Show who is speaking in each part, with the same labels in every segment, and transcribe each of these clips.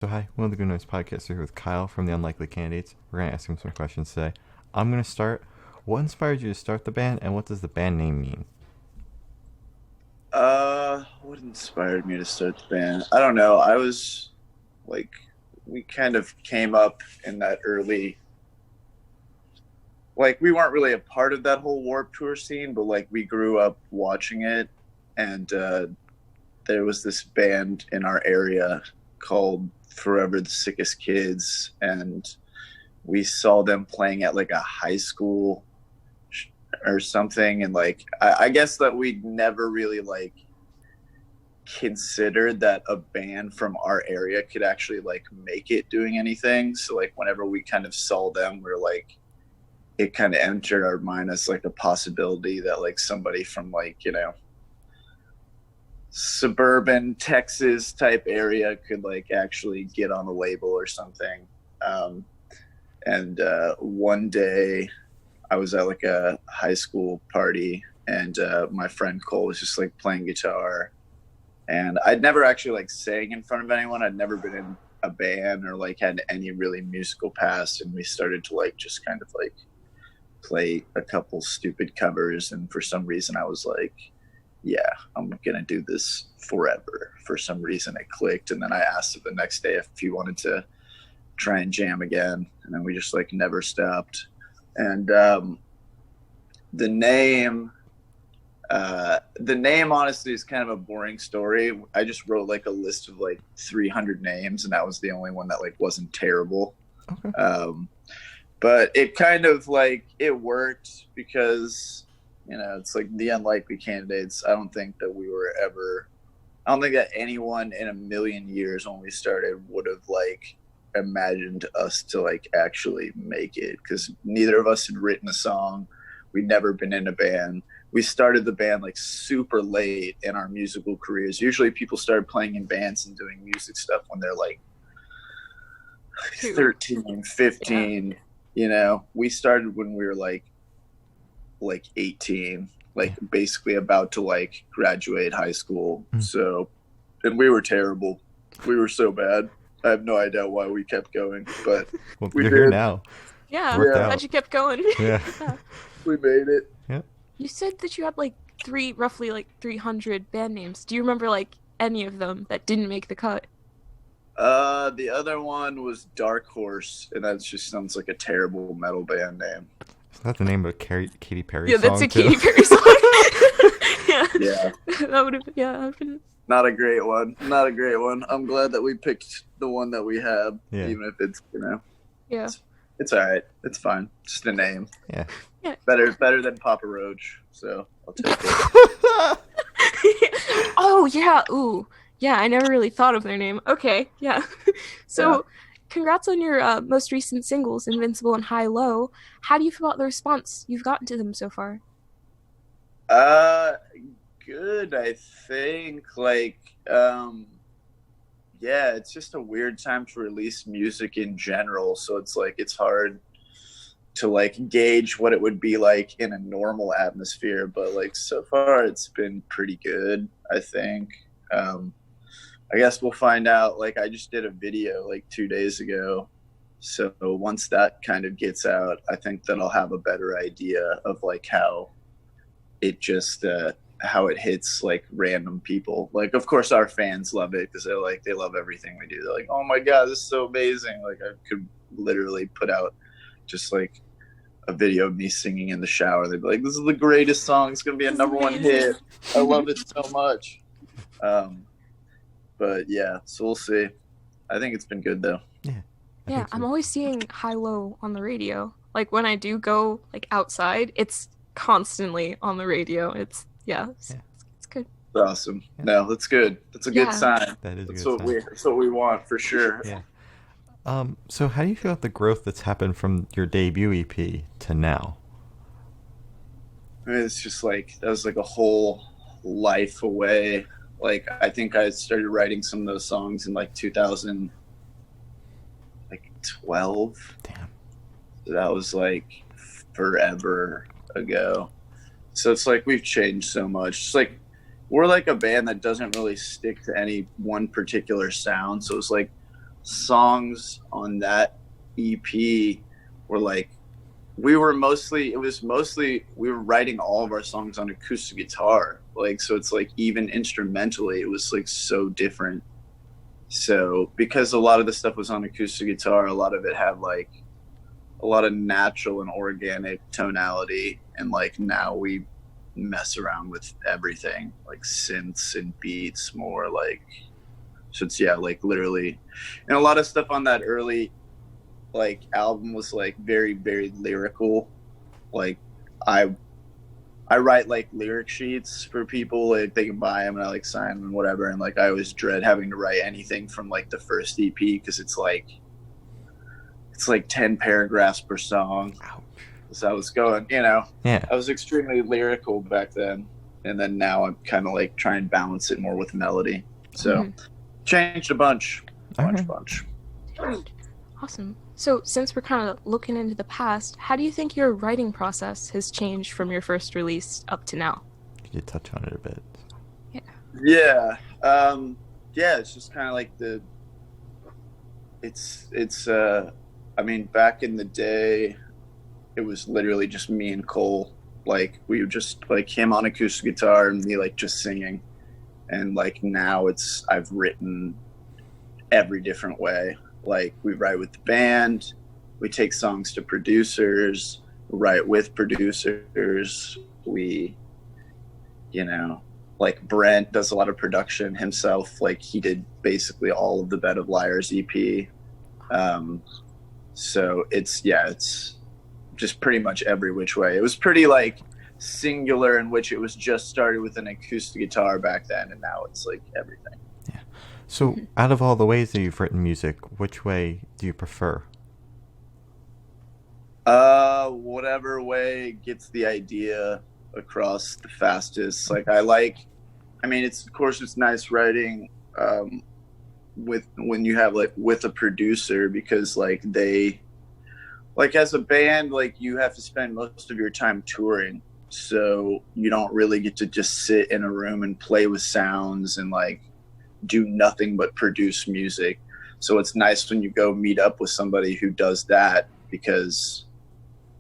Speaker 1: So hi, one of the Good Noise Podcasts here with Kyle from the Unlikely Candidates. We're going to ask him some questions today. I'm going to start. What inspired you to start the band, and what does the band name mean?
Speaker 2: What inspired me to start the band? I don't know. I was like, we kind of came up in that early, like, we weren't really a part of that whole Warped Tour scene, but like, we grew up watching it, and there was this band in our area called Forever the Sickest Kids, and we saw them playing at like a high school or something, and like, I guess that we'd never really like considered that a band from our area could actually like make it doing anything. So like whenever we kind of saw them, we're like, it kind of entered our mind as like a possibility that like somebody from like, suburban Texas type area could like actually get on a label or something. And one day I was at like a high school party, and my friend Cole was just like playing guitar, and I'd never actually like sang in front of anyone. I'd never been in a band or like had any really musical past. And we started to like just kind of like play a couple stupid covers. And for some reason I was like, yeah, I'm going to do this forever. For some reason it clicked. And then I asked him the next day if he wanted to try and jam again. And then we just like never stopped. And the name, the name honestly is kind of a boring story. I just wrote like a list of like 300 names, and that was the only one that like wasn't terrible.
Speaker 1: Okay.
Speaker 2: But it kind of like it worked because it's like the Unlikely Candidates. I don't think that anyone in a million years when we started would have like imagined us to like actually make it, because neither of us had written a song. We'd never been in a band. We started the band like super late in our musical careers. Usually people start playing in bands and doing music stuff when they're like 13, 15. We started when we were like 18, like basically about to like graduate high school. So, and we were terrible. We were so bad. I have no idea why we kept going, but
Speaker 1: Well,
Speaker 2: we
Speaker 1: you're
Speaker 2: did.
Speaker 1: here now.
Speaker 3: Yeah,
Speaker 1: Worked
Speaker 3: glad
Speaker 1: out.
Speaker 3: you kept going.
Speaker 1: Yeah.
Speaker 2: We made it.
Speaker 1: Yeah.
Speaker 3: You said that you had like roughly like 300 band names. Do you remember like any of them that didn't make the cut?
Speaker 2: The other one was Dark Horse, and that just sounds like a terrible metal band name.
Speaker 1: Isn't that the name of a Katy Perry
Speaker 3: Yeah,
Speaker 1: song?
Speaker 3: that's a
Speaker 1: too?
Speaker 3: Katy Perry song. Yeah.
Speaker 2: Yeah.
Speaker 3: That would have been.
Speaker 2: Not a great one. Not a great one. I'm glad that we picked the one that we have, even if it's,
Speaker 3: Yeah.
Speaker 2: it's all right. It's fine. Just a name.
Speaker 1: Yeah.
Speaker 3: Yeah.
Speaker 2: Better than Papa Roach. So I'll take it.
Speaker 3: Oh, yeah. Ooh. Yeah, I never really thought of their name. Okay. Yeah. So, congrats on your most recent singles, Invincible and High Low. How do you feel about the response you've gotten to them so far?
Speaker 2: Good, I think. Like, it's just a weird time to release music in general. So it's like, it's hard to like gauge what it would be like in a normal atmosphere. But like, so far it's been pretty good, I think. I guess we'll find out. Like, I just did a video like 2 days ago. So once that kind of gets out, I think that I'll have a better idea of like how it just, how it hits like random people. Like, of course our fans love it because they love everything we do. They're like, oh my God, this is so amazing. Like, I could literally put out just like a video of me singing in the shower. They'd be like, this is the greatest song. It's going to be a #1 hit. I love it so much. But yeah, so we'll see. I think it's been good though.
Speaker 3: Yeah, I'm always seeing High Low on the radio. Like when I do go like outside, it's constantly on the radio. It's good.
Speaker 2: It's awesome. No, that's good. That's a good sign.
Speaker 1: That is
Speaker 2: that's
Speaker 1: a good sign.
Speaker 2: That's what we want for sure.
Speaker 1: Yeah. So how do you feel about the growth that's happened from your debut EP to now?
Speaker 2: I mean, it's just like, that was like a whole life away. Like, I think I started writing some of those songs in like 2012.
Speaker 1: Damn.
Speaker 2: So that was like forever ago. So it's like we've changed so much. It's like we're like a band that doesn't really stick to any one particular sound. So it's like songs on that EP were like we were writing all of our songs on acoustic guitar, like, so it's like even instrumentally it was like so different. So because a lot of the stuff was on acoustic guitar, a lot of it had like a lot of natural and organic tonality, and like now we mess around with everything like synths and beats more, like, so it's, yeah, like literally, and a lot of stuff on that early like album was like very, very lyrical. Like I write like lyric sheets for people, like they can buy them and I like sign them and whatever, and like I always dread having to write anything from like the first EP because it's like 10 paragraphs per song.
Speaker 1: Ouch.
Speaker 2: So I was going, you know,
Speaker 1: Yeah.
Speaker 2: I was extremely lyrical back then, and then now I'm kind of like trying to balance it more with melody. So changed a bunch.
Speaker 1: Okay.
Speaker 3: Great. Awesome. So since we're kind of looking into the past, how do you think your writing process has changed from your first release up to now?
Speaker 1: You did touch on it a bit.
Speaker 2: Yeah. Yeah, it's just kind of like I mean, back in the day, it was literally just me and Cole. Like, we would just, like, him on acoustic guitar and me, like, just singing. And, like, now I've written every different way. Like, we write with the band, we take songs to producers, write with producers, we, you know, like, Brent does a lot of production himself. Like, he did basically all of the Bed of Liars EP. So it's just pretty much every which way. It was pretty like singular, in which it was just started with an acoustic guitar back then, and now it's like everything.
Speaker 1: Yeah. So out of all the ways that you've written music, which way do you prefer?
Speaker 2: Whatever way gets the idea across the fastest. Like, I mean, it's, of course it's nice writing when you have like with a producer, because like they, like, as a band, like, you have to spend most of your time touring, so you don't really get to just sit in a room and play with sounds and like do nothing but produce music. So it's nice when you go meet up with somebody who does that, because,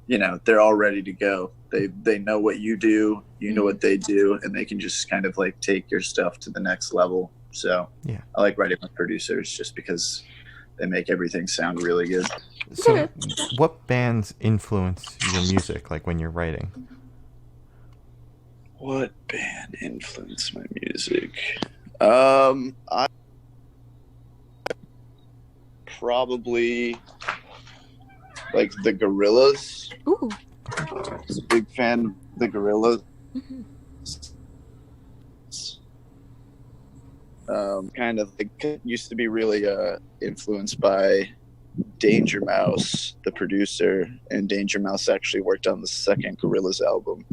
Speaker 2: you know, they're all ready to go. They know what you do, you know what they do, and they can just kind of like take your stuff to the next level. So
Speaker 1: Yeah.
Speaker 2: I like writing with producers just because they make everything sound really good.
Speaker 1: So what bands influence your music, like when you're writing?
Speaker 2: What band influenced my music? I probably like the Gorillaz.
Speaker 3: Ooh.
Speaker 2: I was a big fan of the Gorillaz.
Speaker 3: Mhm.
Speaker 2: Kind of like, used to be really influenced by Danger Mouse, the producer, and Danger Mouse actually worked on the second Gorillaz album.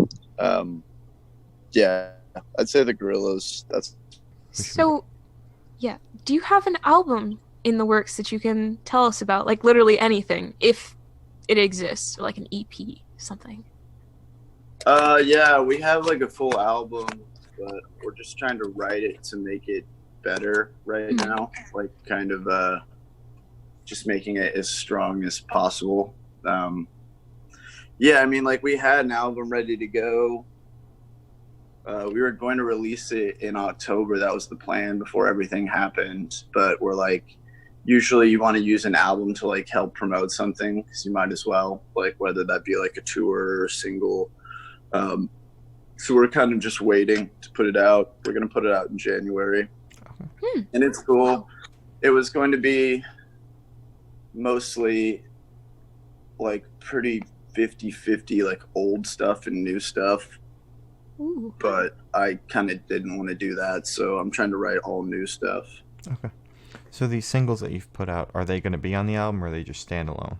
Speaker 2: Yeah, I'd say the Gorillaz. That's
Speaker 3: So, yeah, do you have an album in the works that you can tell us about? Like, literally anything, if it exists, or like an EP, something.
Speaker 2: yeah, we have like a full album, but we're just trying to write it to make it better right now. Like, kind of just making it as strong as possible. Yeah, I mean, like, we had an album ready to go. We were going to release it in October. That was the plan before everything happened. But we're like, usually you want to use an album to like help promote something, because you might as well, like, whether that be like a tour or a single. So we're kind of just waiting to put it out. We're going to put it out in January. And it's cool. It was going to be mostly like pretty 50-50, like old stuff and new stuff.
Speaker 3: Ooh.
Speaker 2: But I kind of didn't want to do that, so I'm trying to write all new stuff.
Speaker 1: Okay. So these singles that you've put out, are they going to be on the album, or are they just standalone?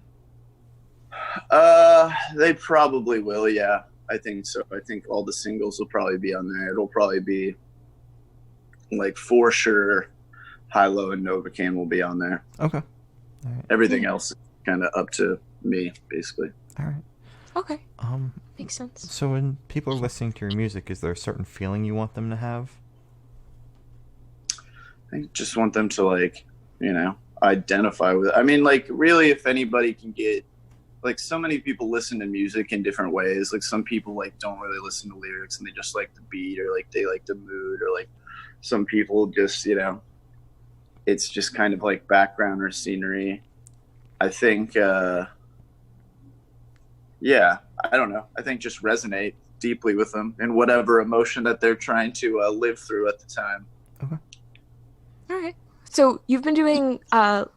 Speaker 2: They probably will, yeah. I think so. I think all the singles will probably be on there. It'll probably be, like, for sure, High Low and Novocaine will be on there.
Speaker 1: Okay. All right.
Speaker 2: Everything else is kind of up to me, basically.
Speaker 1: All right.
Speaker 3: Okay, makes sense.
Speaker 1: So when people are listening to your music, is there a certain feeling you want them to have?
Speaker 2: I just want them to, like, you know, identify with. I mean, like, really, if anybody can get, like, so many people listen to music in different ways. Like, some people like don't really listen to lyrics and they just like the beat, or like they like the mood, or like some people just, you know, it's just kind of like background or scenery. I think, yeah, I don't know. I think just resonate deeply with them in whatever emotion that they're trying to live through at the time.
Speaker 1: Okay.
Speaker 3: All right. So you've been doing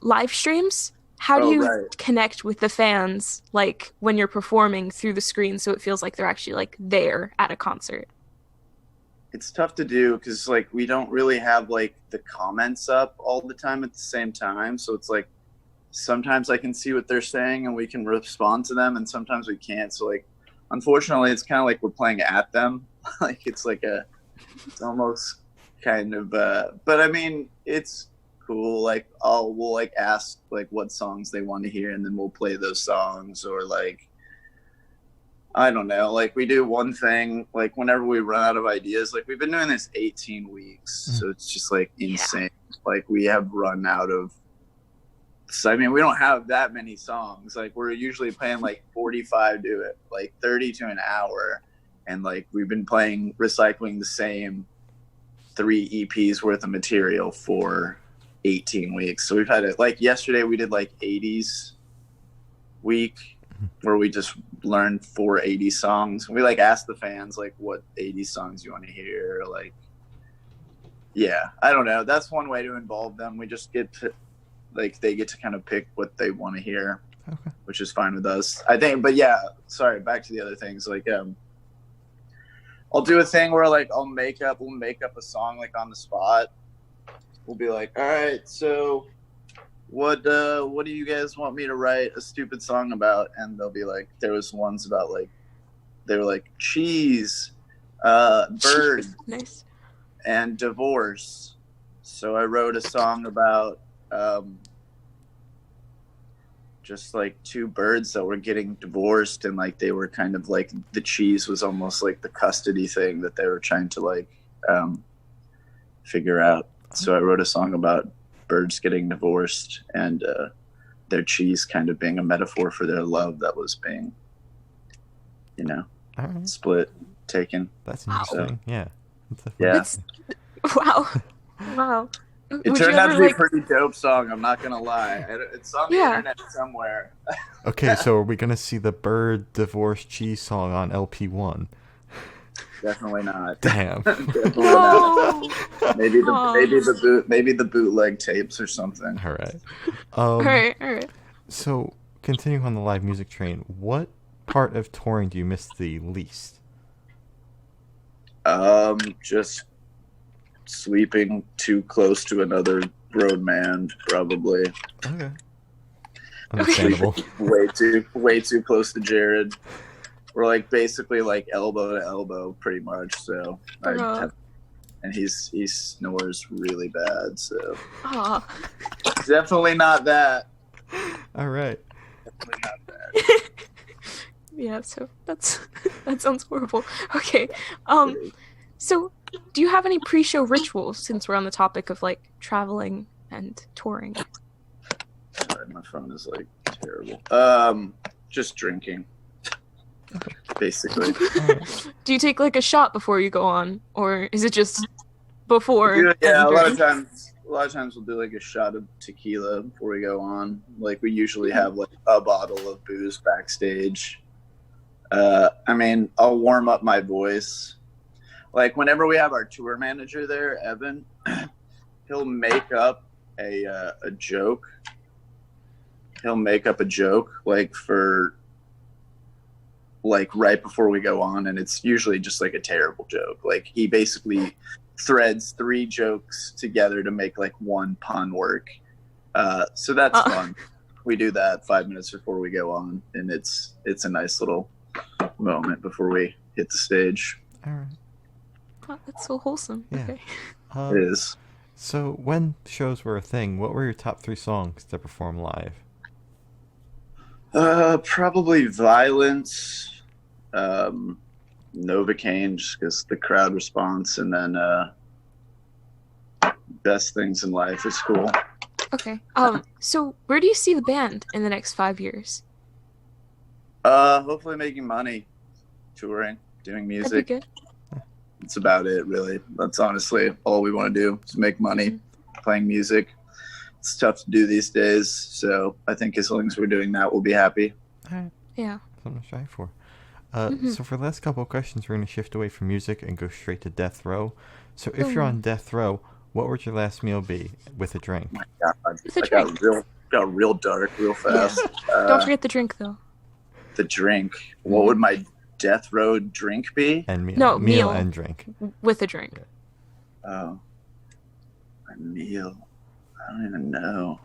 Speaker 3: live streams. How do you connect with the fans, like when you're performing through the screen, so it feels like they're actually like there at a concert?
Speaker 2: It's tough to do because like we don't really have like the comments up all the time at the same time. So it's like sometimes I can see what they're saying and we can respond to them, and sometimes we can't. So like unfortunately, it's kind of like we're playing at them. Like it's almost kind of. But I mean, it's cool. Like we'll like ask like what songs they want to hear, and then we'll play those songs. Or like I don't know, like we do one thing like whenever we run out of ideas. Like we've been doing this 18 weeks, so it's just like insane. Like we have run out of. So I mean, we don't have that many songs. Like we're usually playing like 45 to it, like 30 to an hour, and like we've been recycling the same 3 EPs worth of material for 18 weeks. So we've had it like yesterday we did like 80s week where we just learned 4 80s songs. We like asked the fans like what 80s songs you want to hear. Like, yeah, I don't know. That's one way to involve them. We just get to like they get to kind of pick what they want to hear, which is fine with us, I think. But yeah, sorry, back to the other things. Like I'll do a thing where like we'll make up a song like on the spot. We'll be like, all right, so what do you guys want me to write a stupid song about? And they'll be like, there was ones about like they were like cheese, bird,
Speaker 3: nice,
Speaker 2: and divorce. So I wrote a song about just like 2 birds that were getting divorced, and like they were kind of like the cheese was almost like the custody thing that they were trying to like figure out. So I wrote a song about birds getting divorced and their cheese kind of being a metaphor for their love that was being, you know, split, taken.
Speaker 1: That's interesting. So, yeah.
Speaker 3: Wow. Wow.
Speaker 2: It turned out to be a pretty dope song, I'm not gonna lie. It's on the internet somewhere.
Speaker 1: Okay, so are we gonna see the bird divorce cheese song on LP1?
Speaker 2: Definitely not.
Speaker 1: Damn.
Speaker 2: Definitely not. Maybe the bootleg tapes or something.
Speaker 1: All right.
Speaker 3: All right.
Speaker 1: So continuing on the live music train, what part of touring do you miss the least?
Speaker 2: Just sleeping too close to another roadman, probably.
Speaker 1: Okay. Understandable.
Speaker 2: way too close to Jared. We're like basically like elbow to elbow, pretty much. So, and he snores really bad. So, definitely not that.
Speaker 1: All right.
Speaker 2: Definitely not that.
Speaker 3: Yeah. So that sounds horrible. Okay. So, do you have any pre-show rituals, since we're on the topic of like traveling and touring?
Speaker 2: Sorry, my phone is like terrible. Just drinking, basically.
Speaker 3: Do you take like a shot before you go on, or is it just before?
Speaker 2: Yeah, a lot of times we'll do like a shot of tequila before we go on. Like we usually have like a bottle of booze backstage. I mean, I'll warm up my voice. Like whenever we have our tour manager there, Evan, he'll make up a joke. He'll make up a joke like for like right before we go on, and it's usually just like a terrible joke. Like he basically threads 3 jokes together to make like one pun work. So that's fun. We do that 5 minutes before we go on, and it's a nice little moment before we hit the stage.
Speaker 1: All right.
Speaker 3: Oh, that's so wholesome.
Speaker 1: Yeah.
Speaker 3: Okay.
Speaker 2: It is.
Speaker 1: So when shows were a thing, what were your top 3 songs to perform live?
Speaker 2: Probably Violence, Novocaine, just because the crowd response, and then Best Things in Life is cool.
Speaker 3: Okay. So where do you see the band in the next 5 years?
Speaker 2: Hopefully making money, touring, doing
Speaker 3: That'd be
Speaker 2: music.
Speaker 3: good.
Speaker 2: That's about it, really. That's honestly all we want to do is make money, playing music. It's tough to do these days, so I think as long as we're doing that, we'll be happy.
Speaker 1: All right.
Speaker 3: Yeah.
Speaker 1: Something to strive for.
Speaker 3: Mhm.
Speaker 1: So for the last couple of questions, we're going to shift away from music and go straight to death row. So if you're on death row, what would your last meal be with a drink?
Speaker 2: God,
Speaker 3: With a
Speaker 2: I got real dark real fast.
Speaker 3: Don't forget the drink though.
Speaker 2: The drink. What would my death row drink be?
Speaker 1: And meal.
Speaker 3: No,
Speaker 1: meal
Speaker 3: meal.
Speaker 1: and drink.
Speaker 3: With a drink.
Speaker 2: Oh, my meal. I don't even know.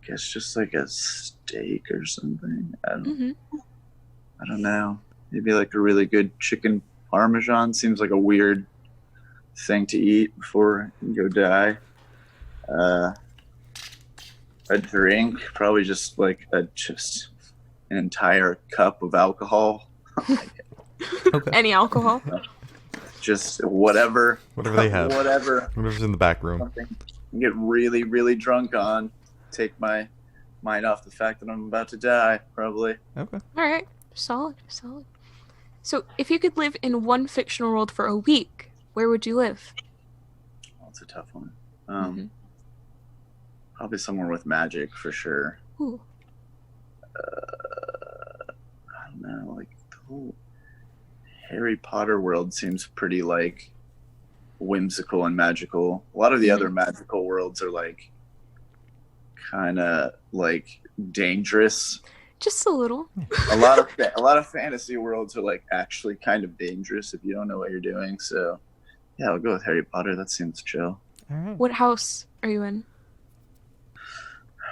Speaker 2: Guess just like a steak or something. I don't know. Maybe like a really good chicken parmesan. Seems like a weird thing to eat before you go die. A drink, probably just like just an entire cup of alcohol.
Speaker 1: Okay.
Speaker 3: Any alcohol?
Speaker 2: Just whatever.
Speaker 1: Whatever they have. Whatever's in the back room.
Speaker 2: Something get really, really drunk on. Take my mind off the fact that I'm about to die, probably.
Speaker 1: Okay.
Speaker 3: All right. Solid. So if you could live in one fictional world for a week, where would you live?
Speaker 2: That's a tough one.
Speaker 3: Mhm.
Speaker 2: Probably somewhere with magic for sure.
Speaker 3: Ooh.
Speaker 2: I don't know, like the whole Harry Potter world seems pretty like whimsical and magical. A lot of the other magical worlds are like kind of like dangerous.
Speaker 3: Just a little.
Speaker 2: A lot of fantasy worlds are like actually kind of dangerous if you don't know what you're doing. So yeah, I'll go with Harry Potter. That seems chill.
Speaker 1: All right.
Speaker 3: What house are you in?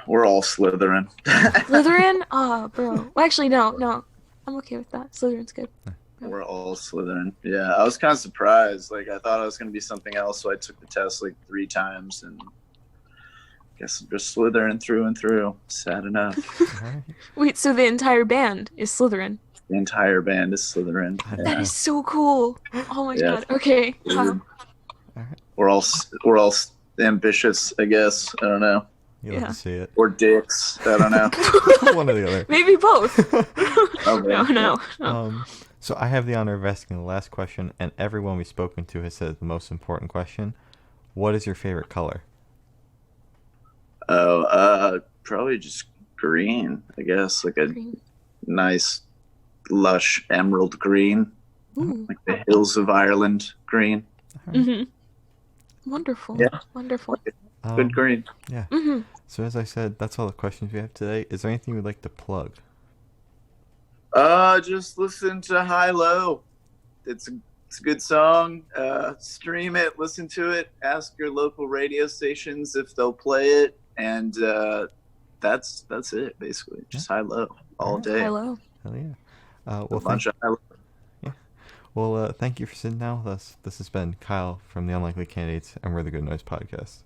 Speaker 2: We're all Slytherin.
Speaker 3: Slytherin? Oh, bro. Well, actually, no. I'm okay with that. Slytherin's good.
Speaker 2: We're all Slytherin. Yeah, I was kind of surprised. Like, I thought I was going to be something else, so I took the test like 3 times, and I guess I'm just Slytherin through and through. Sad enough.
Speaker 1: All right.
Speaker 3: Wait, so the entire band is Slytherin?
Speaker 2: The entire band is Slytherin.
Speaker 1: Yeah.
Speaker 3: That is so cool. Oh my
Speaker 2: Yeah.
Speaker 3: god. Okay. Wow.
Speaker 2: We're all ambitious, I guess. I don't know.
Speaker 1: You love
Speaker 3: Yeah.
Speaker 1: to see it.
Speaker 2: Or dicks. I don't know.
Speaker 1: One or the other.
Speaker 3: Maybe both.
Speaker 2: Okay.
Speaker 3: No.
Speaker 1: So I have the honor of asking the last question, and everyone we've spoken to has said the most important question. What is your favorite color?
Speaker 2: Oh, probably just green, I guess. Like a
Speaker 3: Green.
Speaker 2: nice, lush emerald green.
Speaker 3: Ooh.
Speaker 2: Like the hills of Ireland green.
Speaker 3: Mhm. Wonderful.
Speaker 2: Yeah.
Speaker 3: Wonderful.
Speaker 2: Good green.
Speaker 1: Yeah.
Speaker 3: Mhm.
Speaker 1: So as I said, that's all the questions we have today. Is there anything you'd like to plug?
Speaker 2: Just listen to High Low. It's a good song. Stream it, listen to it, ask your local radio stations if they'll play it, and that's it basically. Just High Low all day.
Speaker 3: Hello.
Speaker 1: Hell yeah.
Speaker 2: A
Speaker 1: Well,
Speaker 2: bunch of High Low.
Speaker 1: Well, thank you for sitting down with us. This has been Kyle from the Unlikely Candidates, and we're the Good Noise Podcast.